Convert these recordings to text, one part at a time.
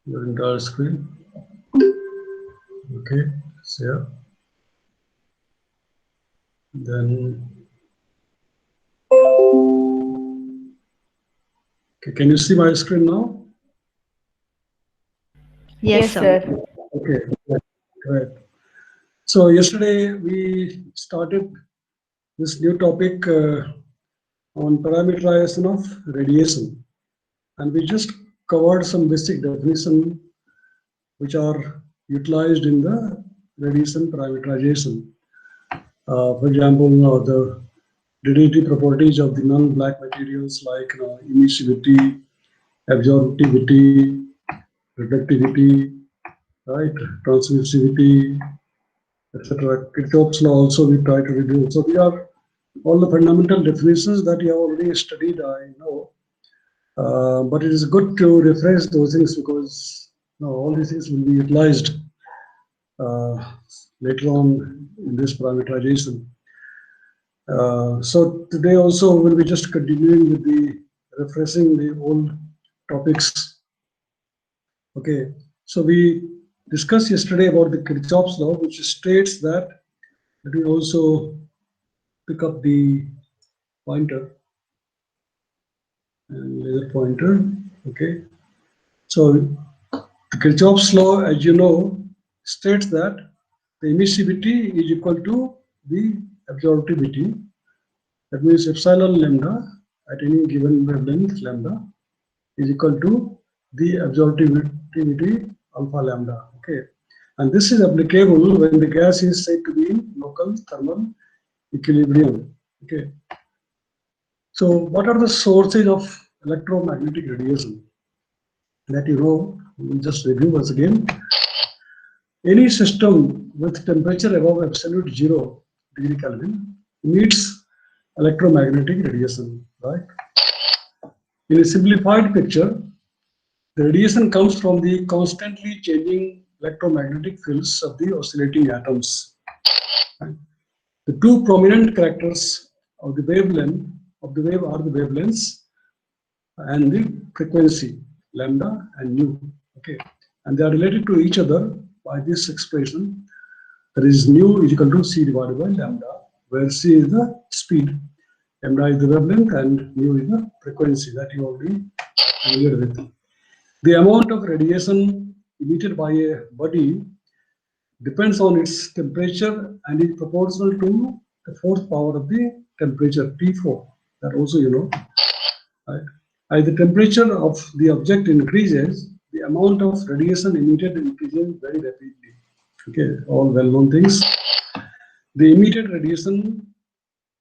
your entire screen. Okay, so then okay, can you see my screen now? Yes, Yes, sir. sir. Okay, great. So yesterday we started this new topic on parameterization of radiation, and we just covered some basic definition which are utilized in the radiation parameterization. For example, the rigidity properties of the non-black materials like emissivity, absorptivity, reflectivity, right, transmissivity, etc. Kirchhoff's law also we try to reduce. So these are all the fundamental definitions that you have already studied, I know. But it is good to refresh those things because all these things will be utilized uh, later on in this parameterization. So today also we'll be just continuing with the refreshing the old topics. Okay, so we discussed yesterday about the Kirchhoff's law, which states that, let me also pick up the pointer and laser pointer. Okay, so the Kirchhoff's law, as you know, states that the emissivity is equal to the absorptivity. That means epsilon lambda at any given wavelength lambda is equal to the absorptivity alpha lambda. Okay, and this is applicable when the gas is said to be in local thermal equilibrium. Okay, so what are the sources of electromagnetic radiation that you know? We'll just review once again. Any system with temperature above absolute 0 degree Kelvin emits electromagnetic radiation, right? In a simplified picture, the radiation comes from the constantly changing electromagnetic fields of the oscillating atoms. Right? The two prominent characters of the wavelength of the wave are the wavelengths and the frequency, lambda and nu. Okay, and they are related to each other by this expression. That is nu is equal to c divided by lambda, where c is the speed, lambda is the wavelength, and nu is the frequency that you already familiar with. The amount of radiation emitted by a body depends on its temperature and is proportional to the fourth power of the temperature, T4. That also you know. Right? As the temperature of the object increases, the amount of radiation emitted increases very rapidly. Okay, all well-known things. The emitted radiation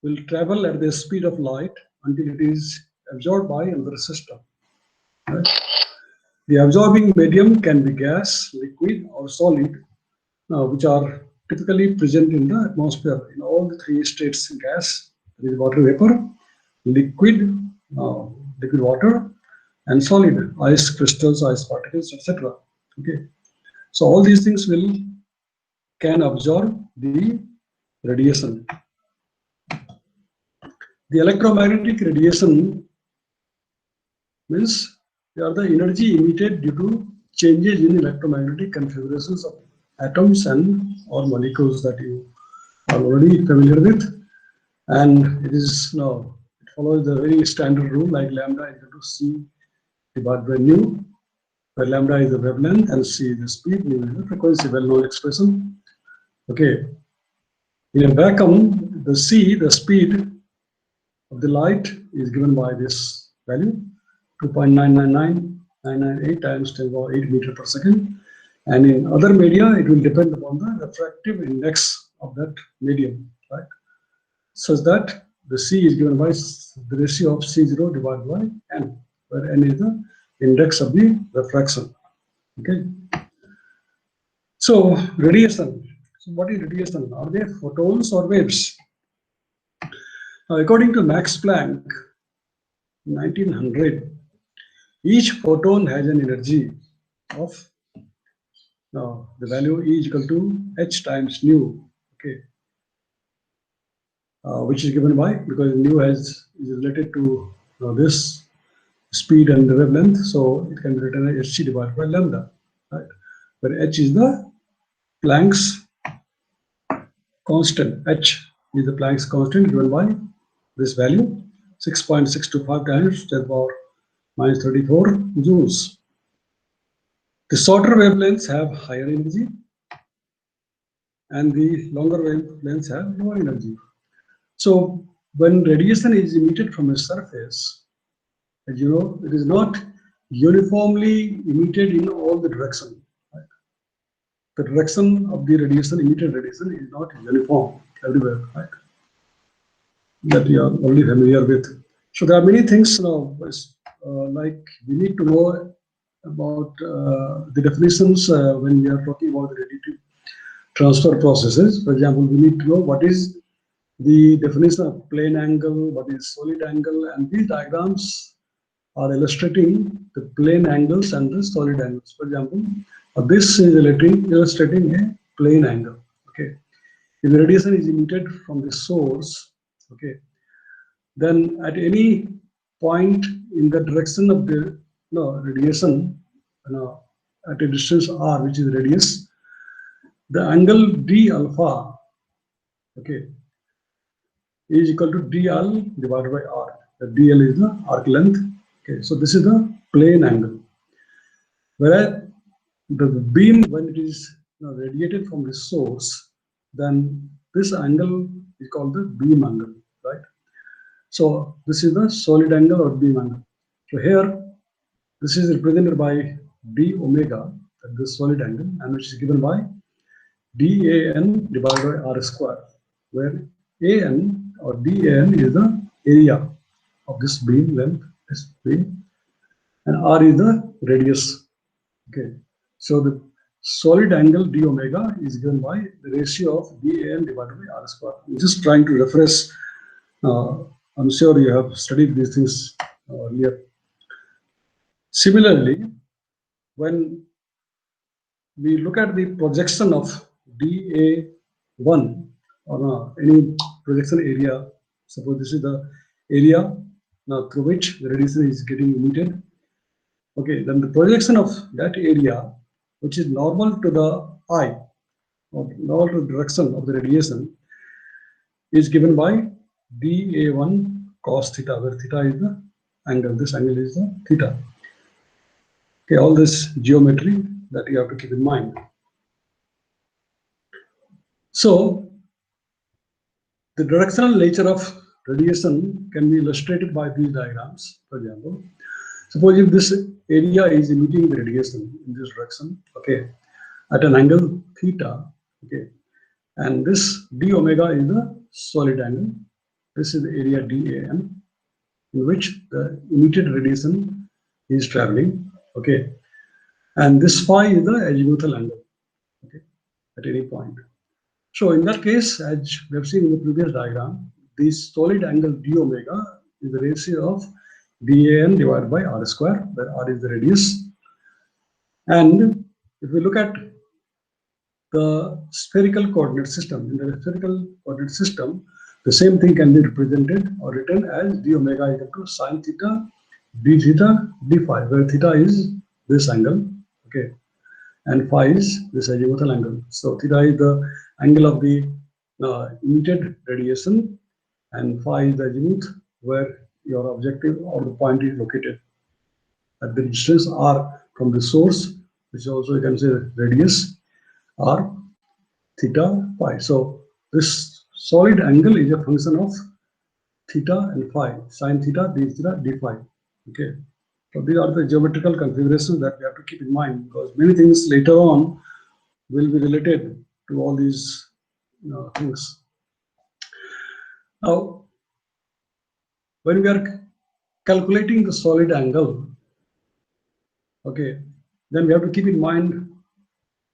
will travel at the speed of light until it is absorbed by another system. Right? The absorbing medium can be gas, liquid, or solid, which are typically present in the atmosphere in all the three states: gas, that is water vapor, liquid, uh, liquid water, and solid, ice crystals, ice particles, etc. Okay, so all these things will can absorb the radiation. The electromagnetic radiation means they are the energy emitted due to changes in electromagnetic configurations of atoms and or molecules that you are already familiar with. And it is now it follows the very standard rule like lambda is equal to c divided by nu, where lambda is the wavelength and c is the speed, nu is the frequency, well-known expression. Okay, in a vacuum, the c, the speed of the light, is given by this value, 2.999998 times 10 power 8 meter per second. And in other media, it will depend upon the refractive index of that medium, right? Such that the C is given by the ratio of C0 divided by N, where N is the index of the refraction. Okay. So radiation. So what is radiation? Are they photons or waves? According to Max Planck, 1900, each photon has an energy of the value E is equal to h times nu. Okay, which is given by, because nu is related to this speed and the wavelength. So it can be written as hc divided by lambda, right? Where h is the Planck's constant. H is the Planck's constant given by this value, 6.625 times 10 power minus 34 joules. The shorter wavelengths have higher energy and the longer wavelengths have lower energy. So when radiation is emitted from a surface, as you know, it is not uniformly emitted in all the directions. Right? The direction of the radiation, emitted radiation, is not uniform everywhere, right? That you are already familiar with. So there are many things, like we need to know about the definitions when we are talking about the radiative transfer processes. For example, we need to know what is the definition of plane angle, what is solid angle, and these diagrams are illustrating the plane angles and the solid angles. For example, this is illustrating a plane angle. Okay, if the radiation is emitted from the source, okay, then at any point in the direction of the radiation, at a distance r, which is radius, the angle d alpha, okay, is equal to dl divided by r. The dl is the arc length. Okay, so this is the plane angle. Whereas the beam, when it is radiated from the source, then this angle is called the beam angle, right? So this is the solid angle or beam angle. So here, this is represented by d omega, the solid angle, and which is given by dan divided by r square, where an or dan is the area of this beam length, this beam, and r is the radius. Okay, so the solid angle d omega is given by the ratio of dan divided by r square. I'm just trying to refresh. I'm sure you have studied these things earlier. Similarly, when we look at the projection of dA1 on any projection area, suppose this is the area now through which the radiation is getting emitted. Okay, then the projection of that area, which is normal to the eye, or normal to the direction of the radiation, is given by dA1 cos theta, where theta is the angle. This angle is the theta. Okay, all this geometry that you have to keep in mind. So the directional nature of radiation can be illustrated by these diagrams. For example, suppose if this area is emitting the radiation in this direction, okay, at an angle theta, okay, and this d omega is the solid angle. This is the area DAN in which the emitted radiation is traveling, okay, and this phi is the azimuthal angle, okay, at any point. So in that case, as we have seen in the previous diagram, this solid angle d omega is the ratio of dan divided by r square, where r is the radius. And if we look at the spherical coordinate system, in the spherical coordinate system, the same thing can be represented or written as d omega equal to sine theta d theta d phi, where theta is this angle, okay, and phi is this azimuthal angle. So theta is the angle of the emitted radiation, and phi is the azimuth where your objective or the point is located. At the distance r from the source, which also you can say radius, r, theta, phi. So this solid angle is a function of theta and phi, sine theta, d phi. Okay. So these are the geometrical configurations that we have to keep in mind, because many things later on will be related to all these things. Now, when we are calculating the solid angle, okay, then we have to keep in mind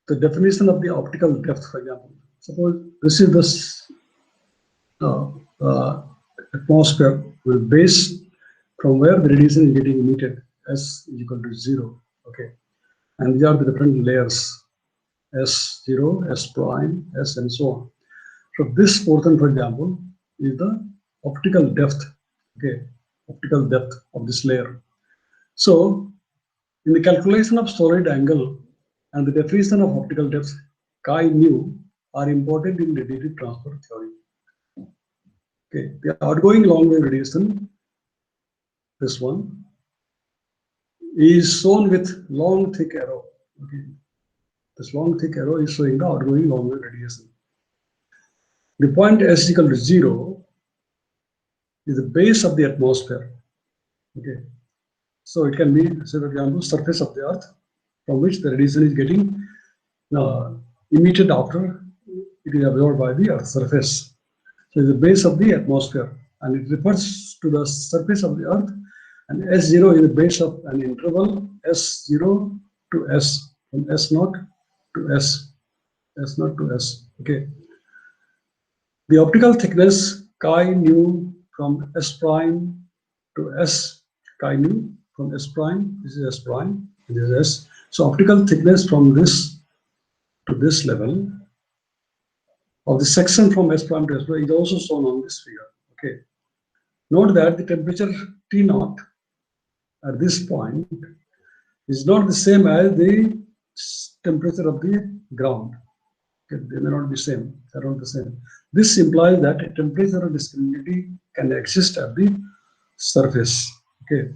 the definition of the optical depth. For example, suppose this is the atmosphere with base from where the radiation is getting emitted, S is equal to 0. Okay, and these are the different layers, S0, S prime, S, and so on. So this portion, for example, is the optical depth. Okay, optical depth of this layer. So in the calculation of solid angle and the definition of optical depth, chi nu are important in radiative transfer theory. Okay, the outgoing long wave radiation, this one, is shown with long thick arrow. Okay, this long thick arrow is showing the outgoing long wave radiation. The point S is equal to 0 is the base of the atmosphere. Okay, so it can be, say for example, surface of the Earth from which the radiation is getting emitted after it is absorbed by the Earth's surface. So it's the base of the atmosphere, and it refers to the surface of the Earth. And S0 is the base of an interval S0 to S, from S0 to S, S0 to S. Okay. The optical thickness chi nu from S prime to S, chi nu from S prime, this is S prime, this is S. So optical thickness from this to this level of the section from S prime to S prime is also shown on this figure. Okay. Note that the temperature T0 at this point is not the same as the temperature of the ground. Okay. They may not be same, they are not the same. This implies that a temperature discontinuity can exist at the surface. Okay.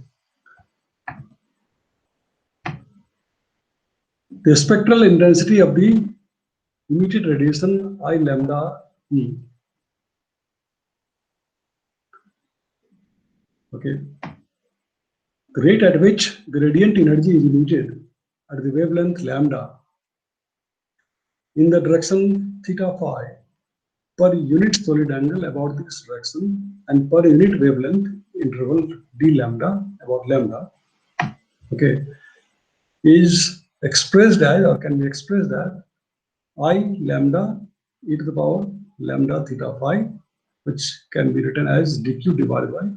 The spectral intensity of the emitted radiation I lambda E. Okay. The rate at which the radiant energy is emitted at the wavelength lambda in the direction theta phi per unit solid angle about this direction and per unit wavelength interval d lambda about lambda, okay, is expressed as, or can be expressed as, I lambda e to the power lambda theta phi, which can be written as dq divided by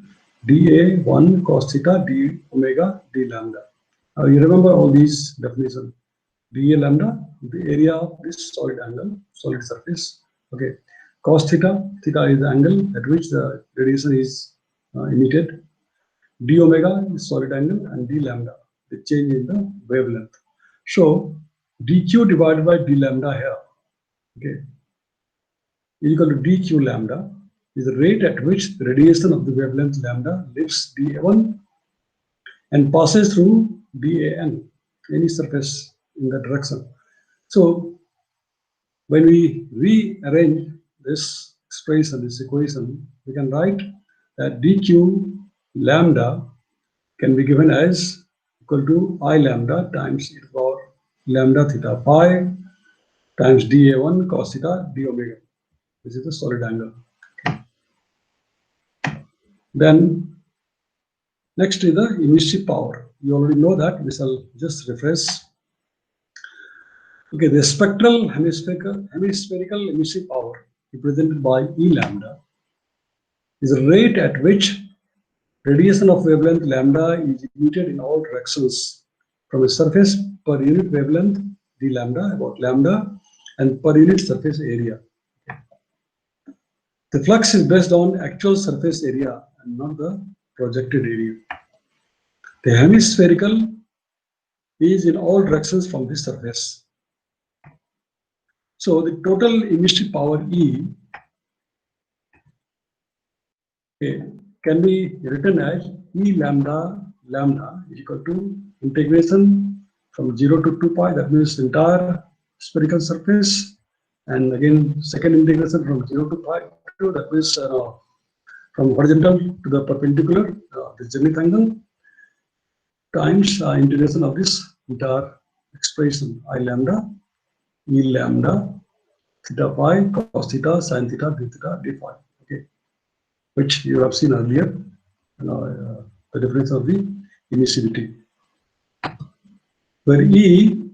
dA1 cos theta d omega d lambda. You remember all these definitions. dA lambda, the area of this solid angle, solid surface. Okay, cos theta, theta is the angle at which the radiation is emitted. D omega is solid angle, and d lambda, the change in the wavelength. So dq divided by d lambda here, okay, is equal to dq lambda is the rate at which the radiation of the wavelength lambda leaves dA1 and passes through dAn, any surface in that direction. So when we rearrange this expression, this equation, we can write that dq lambda can be given as equal to I lambda times e to the power lambda theta phi times dA1 cos theta d omega. This is the solid angle. Then next is the emissive power. You already know that. We shall just refresh. Okay, the spectral hemispherical emissive power represented by E lambda is the rate at which radiation of wavelength lambda is emitted in all directions from a surface per unit wavelength d lambda about lambda and per unit surface area. The flux is based on actual surface area and not the projected area. The hemispherical is in all directions from the surface. So the total emissive power E can be written as E lambda is equal to integration from 0 to 2 pi, that means entire spherical surface, and again second integration from 0 to pi 2, that means from horizontal to the perpendicular, the zenith angle, times integration of this entire expression I lambda, E lambda, theta phi, cos theta, sin theta, d theta, d phi, okay, which you have seen earlier, the difference of the emissivity, where E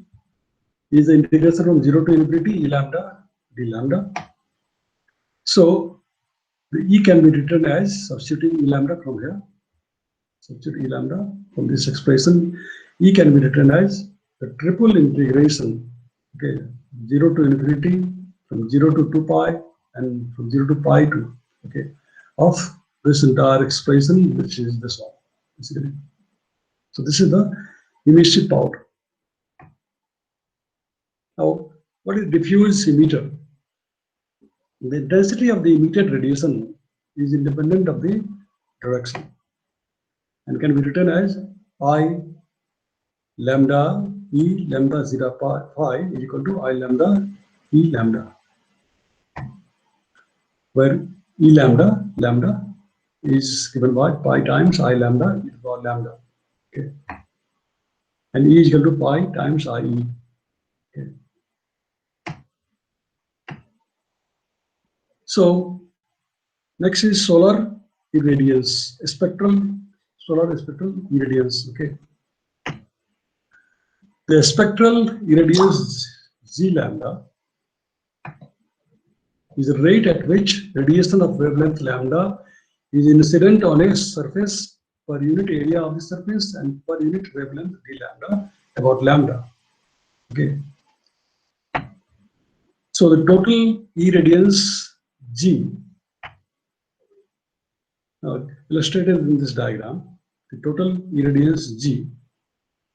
is the integration from 0 to infinity E lambda, d lambda. So the E can be written as, substituting E lambda from here, substitute E lambda from this expression, E can be written as the triple integration, okay, 0 to infinity, from 0 to 2 pi, and from 0 to pi 2, okay, of this entire expression, which is this one, basically. So this is the emissive power. Now, what is diffuse emitter? The intensity of the emitted radiation is independent of the direction and can be written as I lambda E lambda zeta phi is equal to I lambda E lambda, where E lambda is given by pi times I lambda e to the power lambda. Okay. And E is equal to pi times IE. Okay. So next is solar irradiance, solar spectral irradiance. Okay. The spectral irradiance Z lambda is the rate at which radiation of wavelength lambda is incident on a surface per unit area of the surface and per unit wavelength d lambda about lambda. Okay. So the total irradiance G, illustrated in this diagram, the total irradiance G.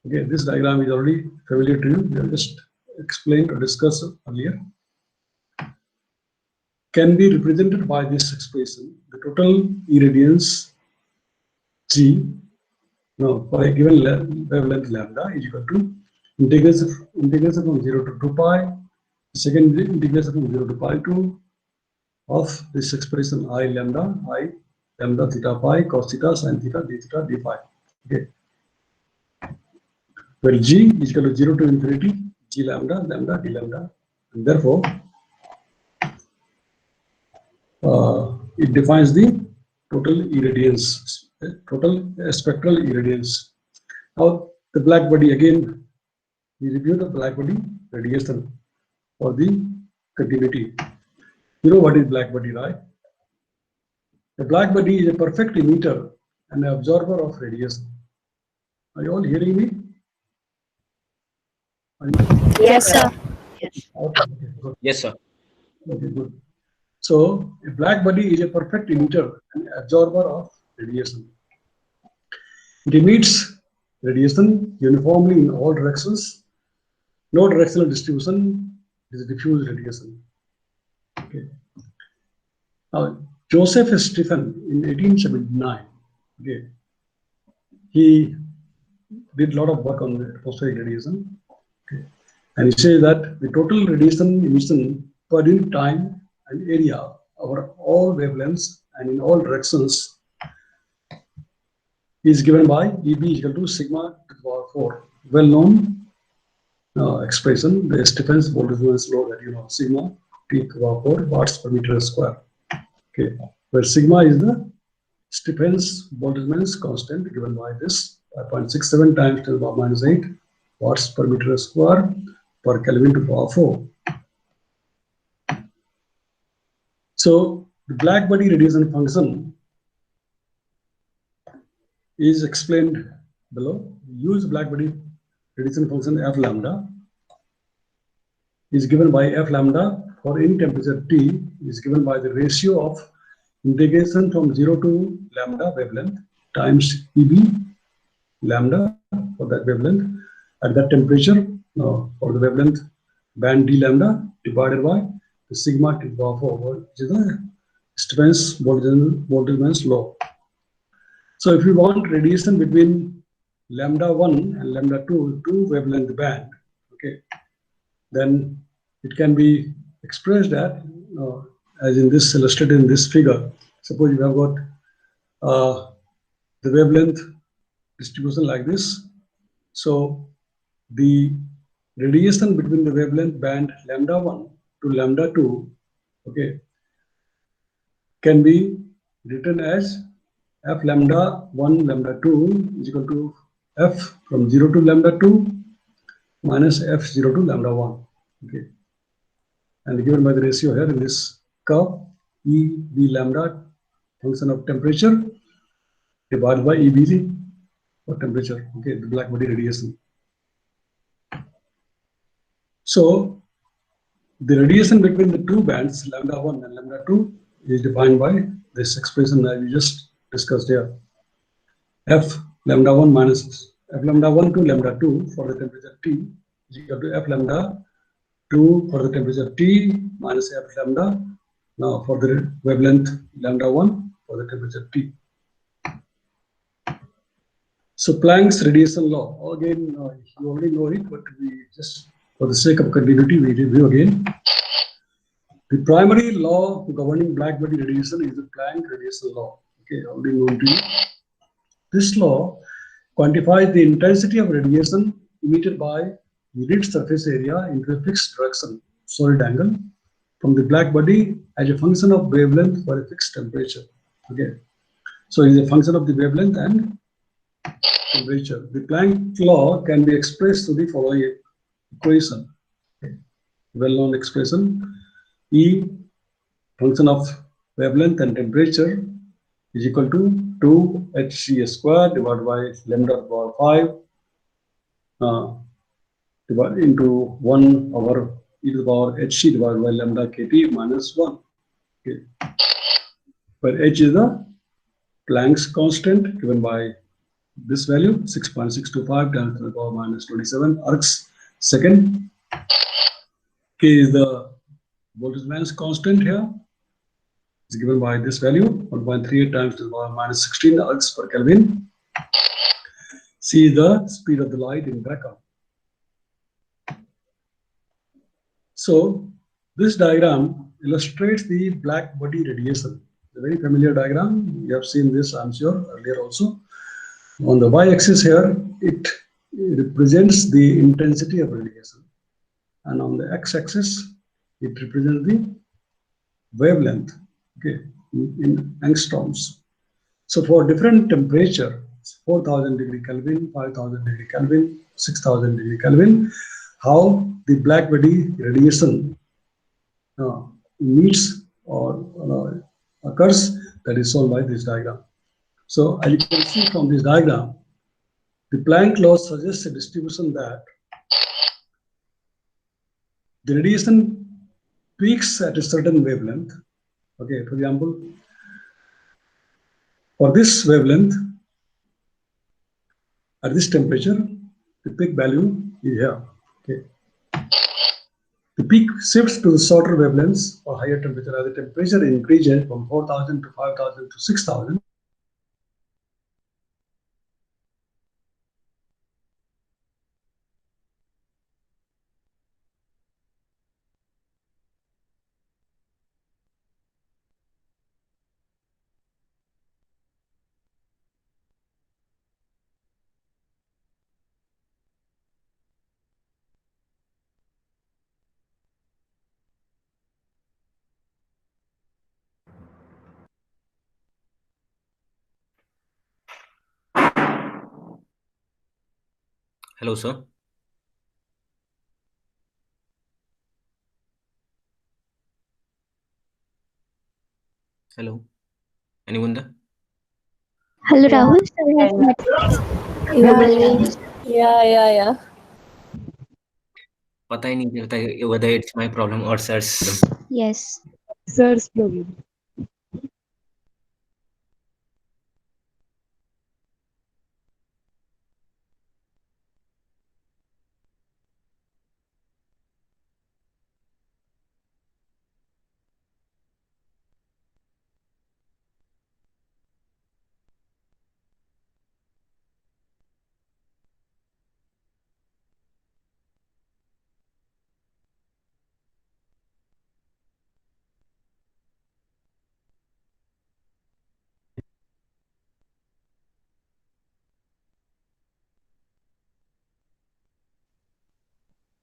Okay, this diagram is already familiar to you. We have just explained or discussed earlier. Can be represented by this expression. The total irradiance G, for a given wavelength lambda is equal to integration from 0 to 2 pi, second integration from 0 to pi 2 of this expression I lambda theta pi cos theta sin theta d theta d phi. Okay. Where G is equal to 0 to infinity G lambda d lambda, and therefore it defines the total irradiance, total spectral irradiance. Now the black body, again we review the black body radiation for the continuity. You know what is black body, right? The black body is a perfect emitter and absorber of radiation. Are you all hearing me? Yes, sir. Yes. Okay, good. Yes, sir. Okay, good. So a black body is a perfect emitter and absorber of radiation. It emits radiation uniformly in all directions. No directional distribution is diffuse radiation. Okay. Now, Joseph Stephen in 1879, okay, he did a lot of work on the atmospheric radiation. Okay. And he says that the total radiation emission per unit time and area over all wavelengths and in all directions is given by EB is equal to sigma to the power 4. Well-known expression, the Stephens-Boltzmann law that you know, sigma T to the power 4 watts per meter square. Okay, where sigma is the Stephens-Boltzmann constant given by this 5.67 times 10 to the power minus 8 watts per meter square per Kelvin to the power 4. So the black body radiation function is explained below. Use black body radiation function f lambda is given by f lambda for any temperature T is given by the ratio of integration from 0 to lambda wavelength times EB lambda for that wavelength at that temperature for the wavelength band d lambda divided by the sigma to the power 4, which is the Stephens-Boltzmann law. So if you want radiation between lambda 1 and lambda 2 wavelength band, okay, then it can be expressed as in this illustrated in this figure. Suppose you have got the wavelength distribution like this. So the radiation between the wavelength band lambda 1 to lambda 2, okay, can be written as f lambda 1 lambda 2 is equal to f from 0 to lambda 2 minus f 0 to lambda 1. Okay, and given by the ratio here in this curve, E B lambda function of temperature divided by EBC for temperature. Okay, the black body radiation. So the radiation between the two bands lambda 1 and lambda 2 is defined by this expression that we just discussed here. F lambda 1 minus f lambda 1 to lambda 2 for the temperature T is equal to f lambda 2 for the temperature T minus f lambda now for the wavelength lambda 1 for the temperature T. So Planck's radiation law, again, you already know it, but we just, for the sake of continuity, we review again. The primary law governing black body radiation is the Planck radiation law. Okay, already known to you. This law quantifies the intensity of radiation emitted by unit surface area into a fixed direction, solid angle, from the black body as a function of wavelength for a fixed temperature. Okay, so it is a function of the wavelength and temperature. The Planck law can be expressed through the following equation. Okay. Well-known expression: E function of wavelength and temperature is equal to 2hc square divided by lambda power 5 into 1 over e to the power hc divided by lambda kt minus 1. Okay. Where h is the Planck's constant given by this value 6.625 times 10 to the power minus 27 arcs second. K is the Boltzmann's constant here. It's given by this value 1.38 times to the power minus 16 arcs per Kelvin. C is the speed of the light in background. So this diagram illustrates the black body radiation. A very familiar diagram. You have seen this, I'm sure, earlier also. On the y-axis here, it represents the intensity of radiation, and on the x-axis, it represents the wavelength, okay, in angstroms. So for different temperature, 4,000 degree Kelvin, 5,000 degree Kelvin, 6,000 degree Kelvin, how the black body radiation meets or occurs, that is shown by this diagram. So as you can see from this diagram, the Planck law suggests a distribution that the radiation peaks at a certain wavelength. Okay, for example, for this wavelength, at this temperature, the peak value is here. Okay. The peak shifts to the shorter wavelengths or higher temperature as the temperature increases from 4,000 to 5,000 to 6,000. Hello, sir. Hello. Anyone there? Hello, Yeah. Rahul. Yeah. पता ही नहीं चलता whether it's my problem or sir's problem. Yes. Sir's problem.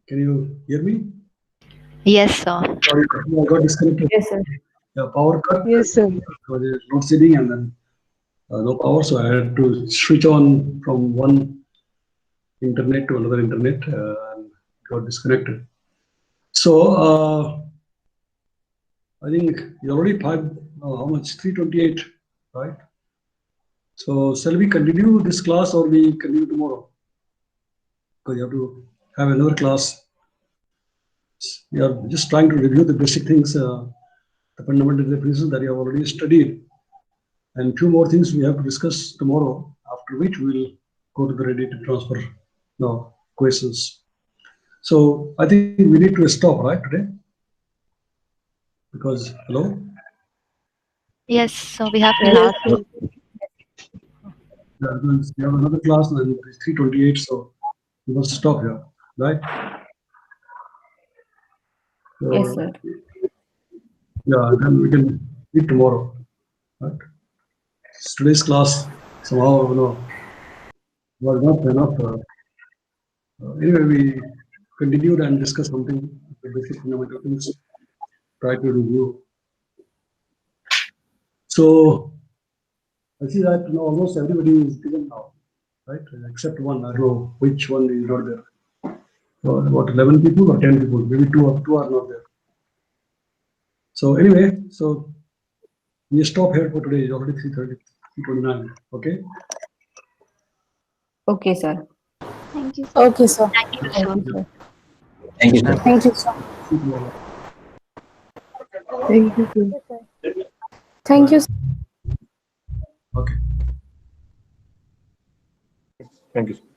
Can you hear me? Yes, sir. Sorry, I got disconnected. Yes, sir. Yeah, power cut. Yes, sir. Because there's load shedding and then no power, so I had to switch on from one internet to another internet and got disconnected. So I think you already had how much? 328, right? So shall we continue this class or we continue tomorrow? Because you have to have another class. We are just trying to review the basic things, the fundamental definitions that you have already studied, and few more things we have to discuss tomorrow. After which we will go to the ready to transfer now questions. So I think we need to stop right today because hello. Yes, so we have Yes, class. Yeah, because we have another class and it's 3:28, so we must stop here, right? So, Yes, sir. yeah, then we can meet tomorrow, right? Today's class somehow, was not enough. Anyway, we continued and discussed something, the basic fundamental things, try to review. So I see that almost everybody is given now, right? Except one. I don't know which one is not there. So about 11 people or 10 people, maybe two are not there. So anyway, so we stop here for today. It's already 3:30, 3:29. Okay. Okay, sir. Thank you. okay, sir. Thank you, Thank sir. you, sir. Thank you, sir. Thank you, sir. See you tomorrow. Thank you, sir. Thank you. Okay. Thank you.